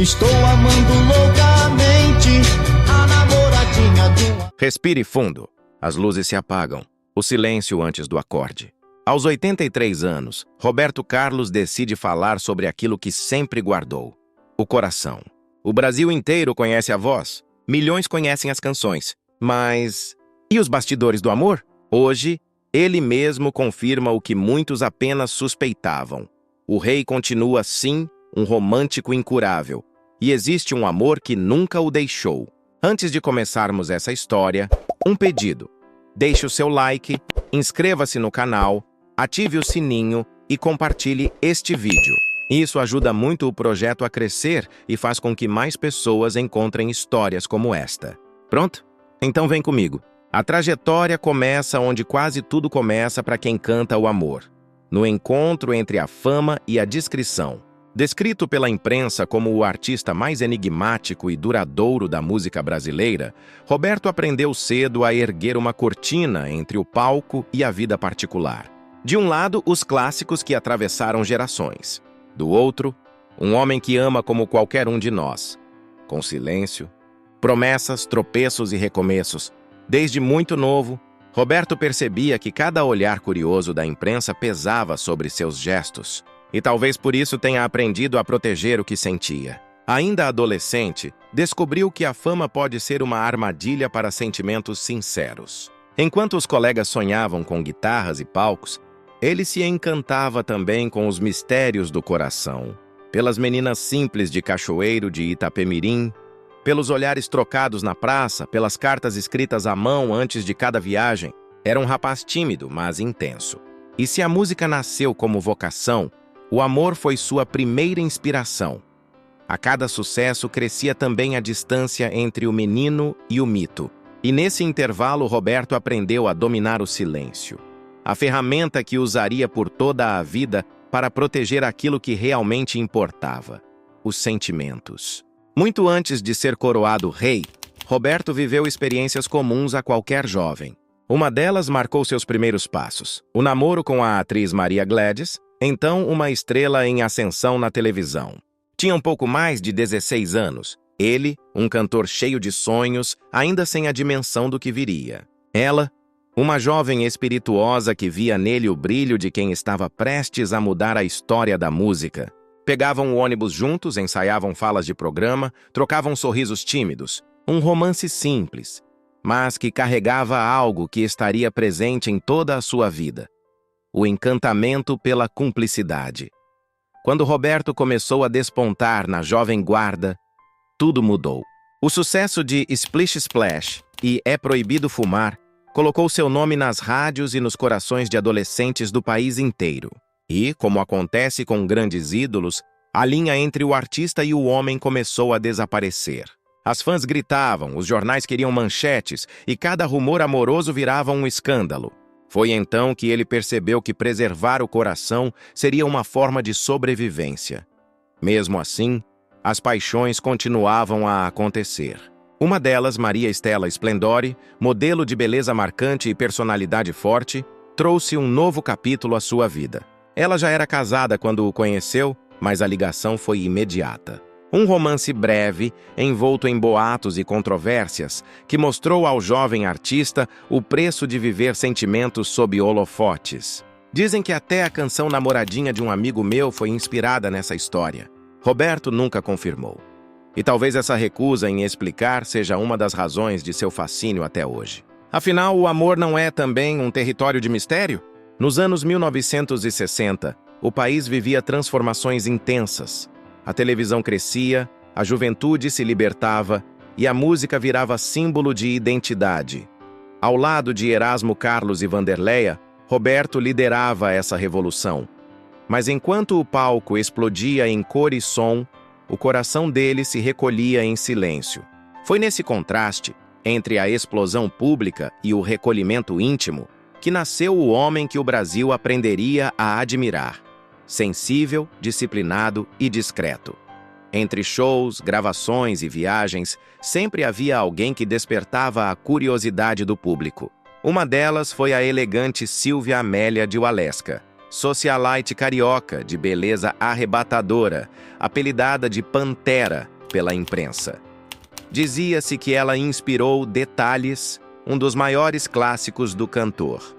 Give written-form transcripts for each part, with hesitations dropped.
Estou amando loucamente a namoradinha de uma... Respire fundo. As luzes se apagam. O silêncio antes do acorde. Aos 83 anos, Roberto Carlos decide falar sobre aquilo que sempre guardou: o coração. O Brasil inteiro conhece a voz. Milhões conhecem as canções. Mas... e os bastidores do amor? Hoje, ele mesmo confirma o que muitos apenas suspeitavam. O rei continua, sim, um romântico incurável. E existe um amor que nunca o deixou. Antes de começarmos essa história, um pedido. Deixe o seu like, inscreva-se no canal, ative o sininho e compartilhe este vídeo. Isso ajuda muito o projeto a crescer e faz com que mais pessoas encontrem histórias como esta. Pronto? Então vem comigo. A trajetória começa onde quase tudo começa para quem canta o amor. No encontro entre a fama e a discrição. Descrito pela imprensa como o artista mais enigmático e duradouro da música brasileira, Roberto aprendeu cedo a erguer uma cortina entre o palco e a vida particular. De um lado, os clássicos que atravessaram gerações. Do outro, um homem que ama como qualquer um de nós. Com silêncio, promessas, tropeços e recomeços. Desde muito novo, Roberto percebia que cada olhar curioso da imprensa pesava sobre seus gestos. E talvez por isso tenha aprendido a proteger o que sentia. Ainda adolescente, descobriu que a fama pode ser uma armadilha para sentimentos sinceros. Enquanto os colegas sonhavam com guitarras e palcos, ele se encantava também com os mistérios do coração. Pelas meninas simples de Cachoeiro de Itapemirim, pelos olhares trocados na praça, pelas cartas escritas à mão antes de cada viagem. Era um rapaz tímido, mas intenso. E se a música nasceu como vocação, o amor foi sua primeira inspiração. A cada sucesso crescia também a distância entre o menino e o mito. E nesse intervalo, Roberto aprendeu a dominar o silêncio. A ferramenta que usaria por toda a vida para proteger aquilo que realmente importava: os sentimentos. Muito antes de ser coroado rei, Roberto viveu experiências comuns a qualquer jovem. Uma delas marcou seus primeiros passos: o namoro com a atriz Maria Gladys, então uma estrela em ascensão na televisão. Tinha um pouco mais de 16 anos. Ele, um cantor cheio de sonhos, ainda sem a dimensão do que viria. Ela, uma jovem espirituosa que via nele o brilho de quem estava prestes a mudar a história da música. Pegavam o ônibus juntos, ensaiavam falas de programa, trocavam sorrisos tímidos. Um romance simples, mas que carregava algo que estaria presente em toda a sua vida: o encantamento pela cumplicidade. Quando Roberto começou a despontar na Jovem Guarda, tudo mudou. O sucesso de Splish Splash e É Proibido Fumar colocou seu nome nas rádios e nos corações de adolescentes do país inteiro. E, como acontece com grandes ídolos, a linha entre o artista e o homem começou a desaparecer. As fãs gritavam, os jornais queriam manchetes e cada rumor amoroso virava um escândalo. Foi então que ele percebeu que preservar o coração seria uma forma de sobrevivência. Mesmo assim, as paixões continuavam a acontecer. Uma delas, Maria Estela Splendore, modelo de beleza marcante e personalidade forte, trouxe um novo capítulo à sua vida. Ela já era casada quando o conheceu, mas a ligação foi imediata. Um romance breve, envolto em boatos e controvérsias, que mostrou ao jovem artista o preço de viver sentimentos sob holofotes. Dizem que até a canção Namoradinha de um Amigo Meu foi inspirada nessa história. Roberto nunca confirmou. E talvez essa recusa em explicar seja uma das razões de seu fascínio até hoje. Afinal, o amor não é também um território de mistério? Nos anos 1960, o país vivia transformações intensas. A televisão crescia, a juventude se libertava e a música virava símbolo de identidade. Ao lado de Erasmo Carlos e Vanderleia, Roberto liderava essa revolução. Mas enquanto o palco explodia em cor e som, o coração dele se recolhia em silêncio. Foi nesse contraste, entre a explosão pública e o recolhimento íntimo, que nasceu o homem que o Brasil aprenderia a admirar. Sensível, disciplinado e discreto. Entre shows, gravações e viagens, sempre havia alguém que despertava a curiosidade do público. Uma delas foi a elegante Silvia Amélia de Waleska, socialite carioca de beleza arrebatadora, apelidada de Pantera, pela imprensa. Dizia-se que ela inspirou Detalhes, um dos maiores clássicos do cantor.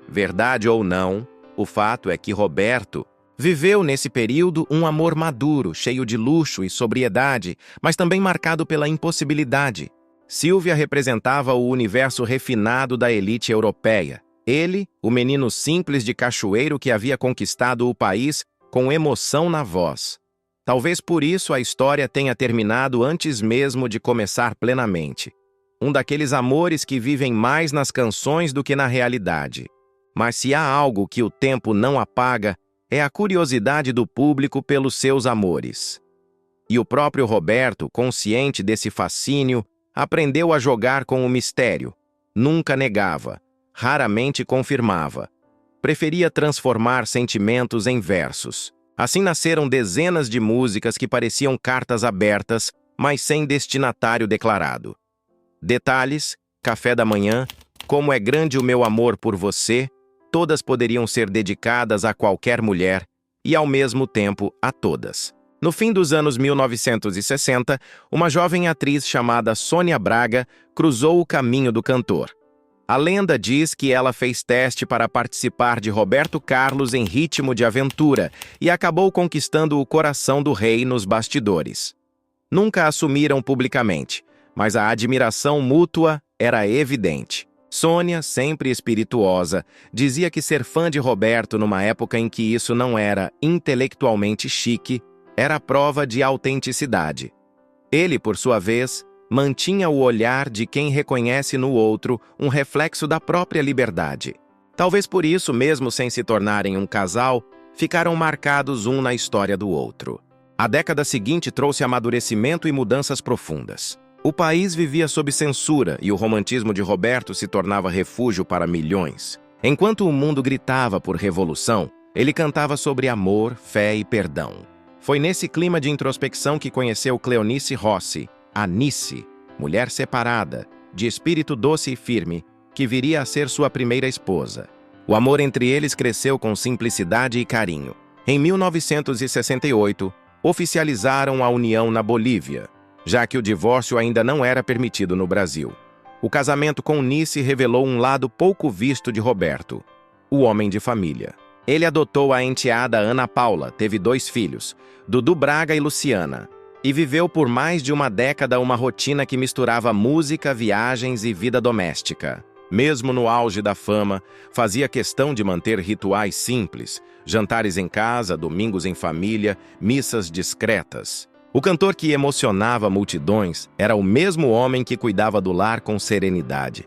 Verdade ou não, o fato é que Roberto viveu nesse período um amor maduro, cheio de luxo e sobriedade, mas também marcado pela impossibilidade. Silvia representava o universo refinado da elite europeia. Ele, o menino simples de Cachoeiro que havia conquistado o país com emoção na voz. Talvez por isso a história tenha terminado antes mesmo de começar plenamente. Um daqueles amores que vivem mais nas canções do que na realidade. Mas se há algo que o tempo não apaga, é a curiosidade do público pelos seus amores. E o próprio Roberto, consciente desse fascínio, aprendeu a jogar com o mistério. Nunca negava, raramente confirmava. Preferia transformar sentimentos em versos. Assim nasceram dezenas de músicas que pareciam cartas abertas, mas sem destinatário declarado. Detalhes, Café da Manhã, Como é Grande o Meu Amor por Você, todas poderiam ser dedicadas a qualquer mulher e, ao mesmo tempo, a todas. No fim dos anos 1960, uma jovem atriz chamada Sônia Braga cruzou o caminho do cantor. A lenda diz que ela fez teste para participar de Roberto Carlos em Ritmo de Aventura e acabou conquistando o coração do rei nos bastidores. Nunca assumiram publicamente, mas a admiração mútua era evidente. Sônia, sempre espirituosa, dizia que ser fã de Roberto numa época em que isso não era intelectualmente chique, era prova de autenticidade. Ele, por sua vez, mantinha o olhar de quem reconhece no outro um reflexo da própria liberdade. Talvez por isso, mesmo sem se tornarem um casal, ficaram marcados um na história do outro. A década seguinte trouxe amadurecimento e mudanças profundas. O país vivia sob censura e o romantismo de Roberto se tornava refúgio para milhões. Enquanto o mundo gritava por revolução, ele cantava sobre amor, fé e perdão. Foi nesse clima de introspecção que conheceu Cleonice Rossi, a Nice, mulher separada, de espírito doce e firme, que viria a ser sua primeira esposa. O amor entre eles cresceu com simplicidade e carinho. Em 1968, oficializaram a união na Bolívia, já que o divórcio ainda não era permitido no Brasil. O casamento com Nice revelou um lado pouco visto de Roberto, o homem de família. Ele adotou a enteada Ana Paula, teve 2 filhos, Dudu Braga e Luciana, e viveu por mais de uma década uma rotina que misturava música, viagens e vida doméstica. Mesmo no auge da fama, fazia questão de manter rituais simples, jantares em casa, domingos em família, missas discretas. O cantor que emocionava multidões era o mesmo homem que cuidava do lar com serenidade.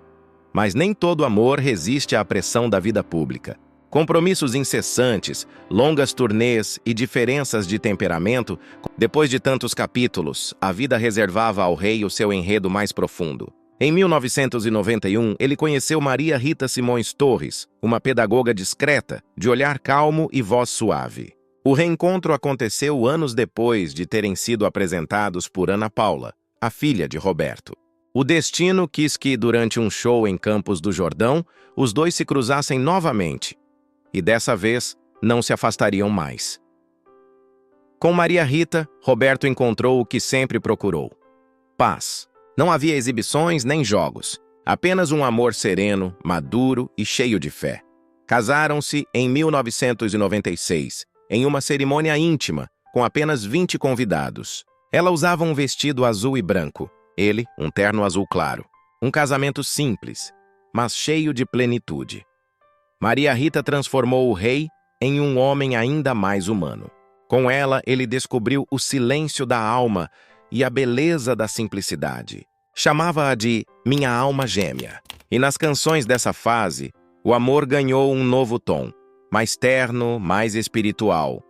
Mas nem todo amor resiste à pressão da vida pública. Compromissos incessantes, longas turnês e diferenças de temperamento, depois de tantos capítulos, a vida reservava ao rei o seu enredo mais profundo. Em 1991, ele conheceu Maria Rita Simões Torres, uma pedagoga discreta, de olhar calmo e voz suave. O reencontro aconteceu anos depois de terem sido apresentados por Ana Paula, a filha de Roberto. O destino quis que, durante um show em Campos do Jordão, os dois se cruzassem novamente. E dessa vez, não se afastariam mais. Com Maria Rita, Roberto encontrou o que sempre procurou: paz. Não havia exibições nem jogos, apenas um amor sereno, maduro e cheio de fé. Casaram-se em 1996, em uma cerimônia íntima, com apenas 20 convidados. Ela usava um vestido azul e branco, ele um terno azul claro. Um casamento simples, mas cheio de plenitude. Maria Rita transformou o rei em um homem ainda mais humano. Com ela, ele descobriu o silêncio da alma e a beleza da simplicidade. Chamava-a de minha alma gêmea. E nas canções dessa fase, o amor ganhou um novo tom, mais terno, mais espiritual.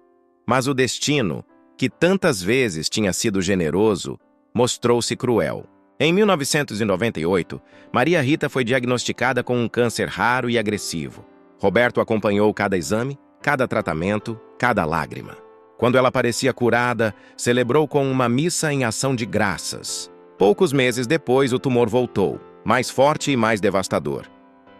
Mas o destino, que tantas vezes tinha sido generoso, mostrou-se cruel. Em 1998, Maria Rita foi diagnosticada com um câncer raro e agressivo. Roberto acompanhou cada exame, cada tratamento, cada lágrima. Quando ela parecia curada, celebrou com uma missa em ação de graças. Poucos meses depois, o tumor voltou, mais forte e mais devastador.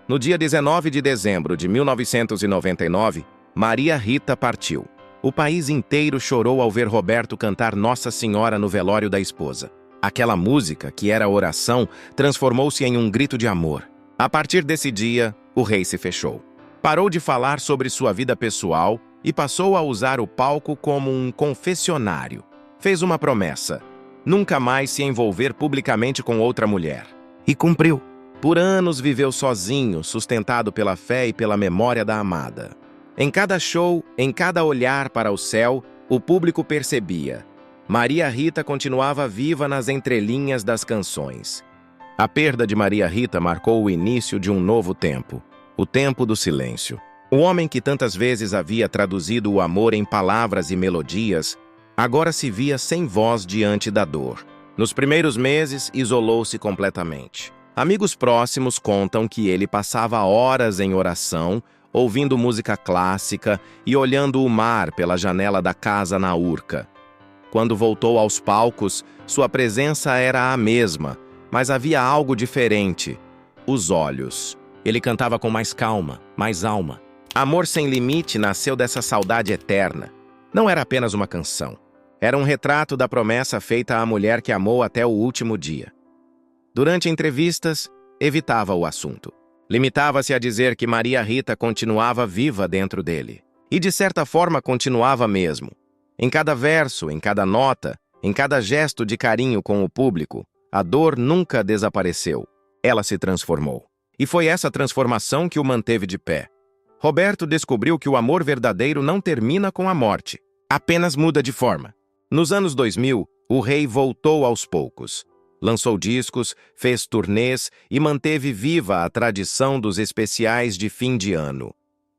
No dia 19 de dezembro de 1999, Maria Rita partiu. O país inteiro chorou ao ver Roberto cantar Nossa Senhora no velório da esposa. Aquela música, que era oração, transformou-se em um grito de amor. A partir desse dia, o rei se fechou. Parou de falar sobre sua vida pessoal e passou a usar o palco como um confessionário. Fez uma promessa: nunca mais se envolver publicamente com outra mulher. E cumpriu. Por anos viveu sozinho, sustentado pela fé e pela memória da amada. Em cada show, em cada olhar para o céu, o público percebia: Maria Rita continuava viva nas entrelinhas das canções. A perda de Maria Rita marcou o início de um novo tempo, o tempo do silêncio. O homem que tantas vezes havia traduzido o amor em palavras e melodias, agora se via sem voz diante da dor. Nos primeiros meses, isolou-se completamente. Amigos próximos contam que ele passava horas em oração, ouvindo música clássica e olhando o mar pela janela da casa na Urca. Quando voltou aos palcos, sua presença era a mesma, mas havia algo diferente: os olhos. Ele cantava com mais calma, mais alma. Amor Sem Limite nasceu dessa saudade eterna. Não era apenas uma canção. Era um retrato da promessa feita à mulher que amou até o último dia. Durante entrevistas, evitava o assunto. Limitava-se a dizer que Maria Rita continuava viva dentro dele. E de certa forma continuava mesmo. Em cada verso, em cada nota, em cada gesto de carinho com o público, a dor nunca desapareceu. Ela se transformou. E foi essa transformação que o manteve de pé. Roberto descobriu que o amor verdadeiro não termina com a morte, apenas muda de forma. Nos anos 2000, o rei voltou aos poucos. Lançou discos, fez turnês e manteve viva a tradição dos especiais de fim de ano.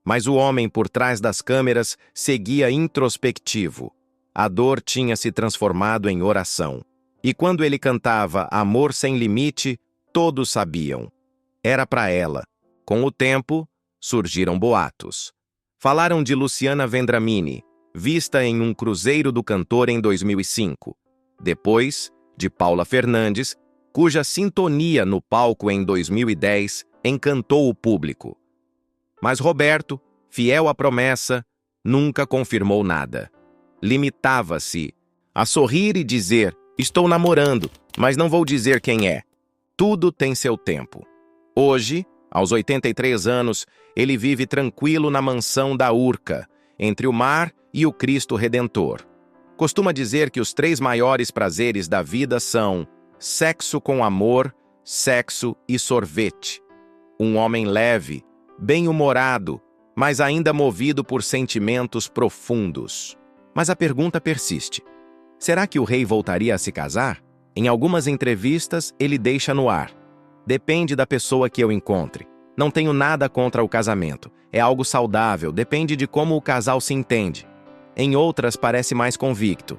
Mas o homem por trás das câmeras seguia introspectivo. A dor tinha se transformado em oração. E quando ele cantava Amor Sem Limite, todos sabiam. Era para ela. Com o tempo, surgiram boatos. Falaram de Luciana Vendramini, vista em um cruzeiro do cantor em 2005. Depois, de Paula Fernandes, cuja sintonia no palco em 2010 encantou o público. Mas Roberto, fiel à promessa, nunca confirmou nada. Limitava-se a sorrir e dizer: estou namorando, mas não vou dizer quem é. Tudo tem seu tempo. Hoje, aos 83 anos, ele vive tranquilo na mansão da Urca, entre o mar e o Cristo Redentor. Costuma dizer que os 3 maiores prazeres da vida são sexo com amor, sexo e sorvete. Um homem leve, bem-humorado, mas ainda movido por sentimentos profundos. Mas a pergunta persiste: será que o rei voltaria a se casar? Em algumas entrevistas, ele deixa no ar: depende da pessoa que eu encontre. Não tenho nada contra o casamento. É algo saudável, depende de como o casal se entende. Em outras, parece mais convicto: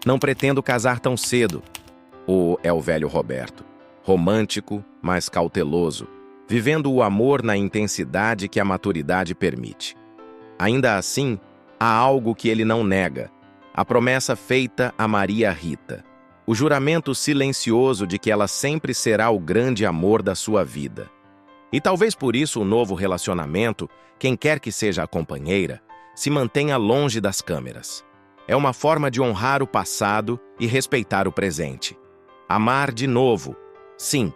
não pretendo casar tão cedo. Ou é o velho Roberto, romântico, mas cauteloso, vivendo o amor na intensidade que a maturidade permite. Ainda assim, há algo que ele não nega: a promessa feita a Maria Rita. O juramento silencioso de que ela sempre será o grande amor da sua vida. E talvez por isso o novo relacionamento, quem quer que seja a companheira, se mantenha longe das câmeras. É uma forma de honrar o passado e respeitar o presente. Amar de novo, sim,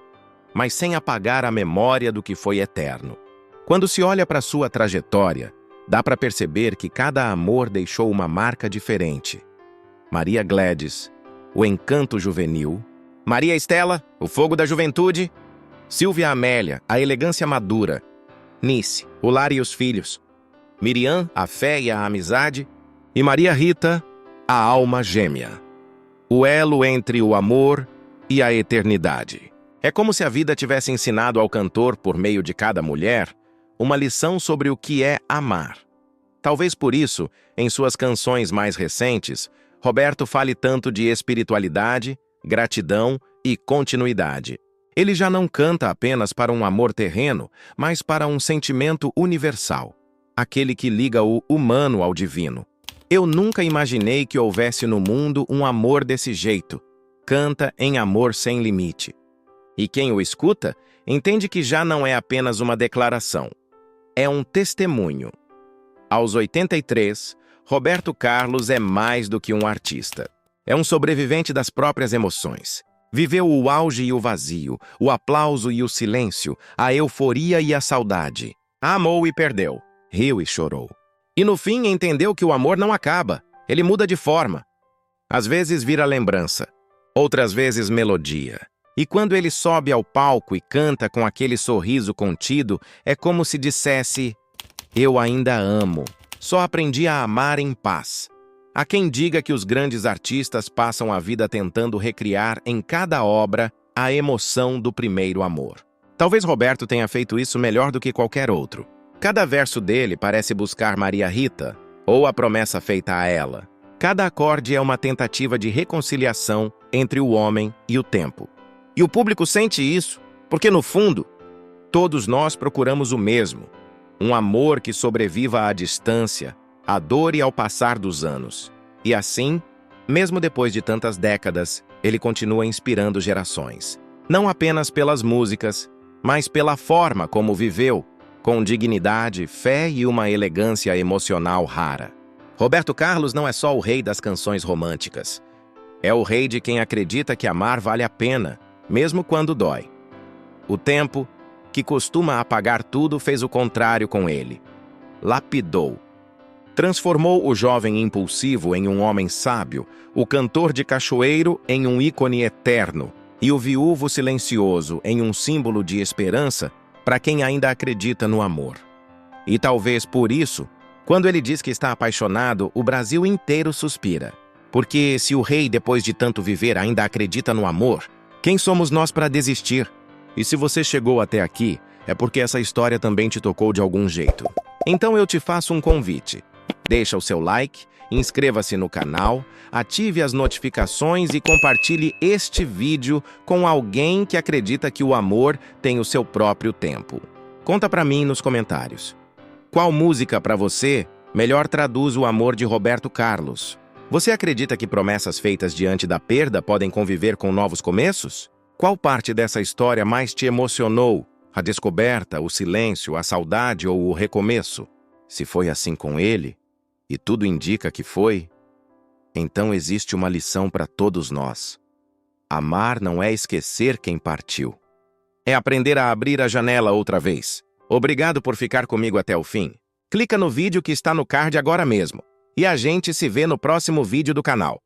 mas sem apagar a memória do que foi eterno. Quando se olha para sua trajetória, dá para perceber que cada amor deixou uma marca diferente. Maria Gladys, o encanto juvenil; Maria Estela, o fogo da juventude; Silvia Amélia, a elegância madura; Nice, o lar e os filhos; Miriam, a fé e a amizade; e Maria Rita, a alma gêmea. O elo entre o amor e a eternidade. É como se a vida tivesse ensinado ao cantor, por meio de cada mulher, uma lição sobre o que é amar. Talvez por isso, em suas canções mais recentes, Roberto fale tanto de espiritualidade, gratidão e continuidade. Ele já não canta apenas para um amor terreno, mas para um sentimento universal, aquele que liga o humano ao divino. Eu nunca imaginei que houvesse no mundo um amor desse jeito. Canta em Amor Sem Limite. E quem o escuta, entende que já não é apenas uma declaração. É um testemunho. Aos 83, Roberto Carlos é mais do que um artista. É um sobrevivente das próprias emoções. Viveu o auge e o vazio, o aplauso e o silêncio, a euforia e a saudade. Amou e perdeu, riu e chorou. E no fim entendeu que o amor não acaba, ele muda de forma. Às vezes vira lembrança, outras vezes melodia. E quando ele sobe ao palco e canta com aquele sorriso contido, é como se dissesse: eu ainda amo, só aprendi a amar em paz. Há quem diga que os grandes artistas passam a vida tentando recriar em cada obra a emoção do primeiro amor. Talvez Roberto tenha feito isso melhor do que qualquer outro. Cada verso dele parece buscar Maria Rita, ou a promessa feita a ela. Cada acorde é uma tentativa de reconciliação entre o homem e o tempo. E o público sente isso, porque no fundo, todos nós procuramos o mesmo. Um amor que sobreviva à distância, à dor e ao passar dos anos. E assim, mesmo depois de tantas décadas, ele continua inspirando gerações. Não apenas pelas músicas, mas pela forma como viveu, com dignidade, fé e uma elegância emocional rara. Roberto Carlos não é só o rei das canções românticas. É o rei de quem acredita que amar vale a pena, mesmo quando dói. O tempo, que costuma apagar tudo, fez o contrário com ele. Lapidou. Transformou o jovem impulsivo em um homem sábio, o cantor de cachoeiro em um ícone eterno e o viúvo silencioso em um símbolo de esperança para quem ainda acredita no amor. E talvez por isso, quando ele diz que está apaixonado, o Brasil inteiro suspira. Porque se o rei, depois de tanto viver, ainda acredita no amor, quem somos nós para desistir? E se você chegou até aqui, é porque essa história também te tocou de algum jeito. Então eu te faço um convite. Deixa o seu like, inscreva-se no canal, ative as notificações e compartilhe este vídeo com alguém que acredita que o amor tem o seu próprio tempo. Conta pra mim nos comentários. Qual música para você melhor traduz o amor de Roberto Carlos? Você acredita que promessas feitas diante da perda podem conviver com novos começos? Qual parte dessa história mais te emocionou? A descoberta, o silêncio, a saudade ou o recomeço? Se foi assim com ele, e tudo indica que foi, então existe uma lição para todos nós. Amar não é esquecer quem partiu. É aprender a abrir a janela outra vez. Obrigado por ficar comigo até o fim. Clica no vídeo que está no card agora mesmo. E a gente se vê no próximo vídeo do canal.